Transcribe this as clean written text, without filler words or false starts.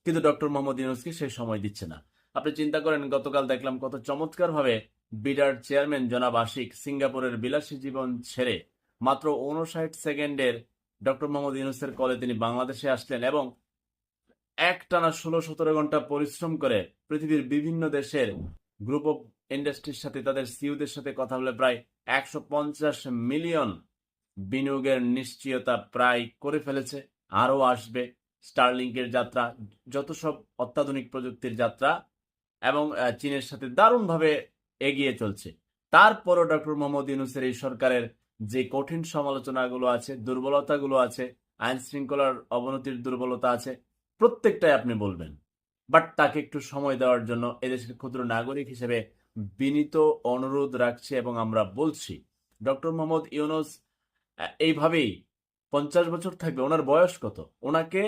কিন্তু ডক্টর মোহাম্মদ ইউনূসকে সেই সময় দিচ্ছে না। আপনি চিন্তা করেন, গতকাল দেখলাম কত চমৎকারভাবে বিডার চেয়ারম্যান জনাব আশিক সিঙ্গাপুরের বিলাসী জীবন ছেড়ে মাত্র 59 সেকেন্ডের ডক্টর মোহাম্মদ ইউনূসের কলে তিনি বাংলাদেশে আসলেন এবং একটানা 16-17 ঘন্টা পরিশ্রম করে পৃথিবীর বিভিন্ন দেশের গ্রুপ অফ ইন্ডাস্ট্রির সাথে, তাদের সিইওদের সাথে কথা বলে প্রায় 150 মিলিয়ন বিনিয়োগের নিশ্চয়তা প্রায় করে ফেলেছে। আরও আসবে। স্টারলিংকের যাত্রা, যত সব অত্যাধুনিক প্রযুক্তির যাত্রা এবং চীনের সাথে দারুণভাবে এগিয়ে চলছে। তারপরও ডক্টর মোহাম্মদ ইউনূসের এই সরকারের যে কঠিন সমালোচনাগুলো আছে, দুর্বলতাগুলো আছে, আইন শৃঙ্খলার অবনতির দুর্বলতা আছে, প্রত্যেকটাই আপনি বলবেন। বাট তাকে একটু সময় দেওয়ার জন্য এদেশের ক্ষুদ্র নাগরিক হিসেবে বিনীত অনুরোধ রাখছি এবং আমরা বলছি, ডক্টর মোহাম্মদ ইউনূস এইভাবেই 50 বছর থাকবে? ওনার বয়স কত? ওনাকে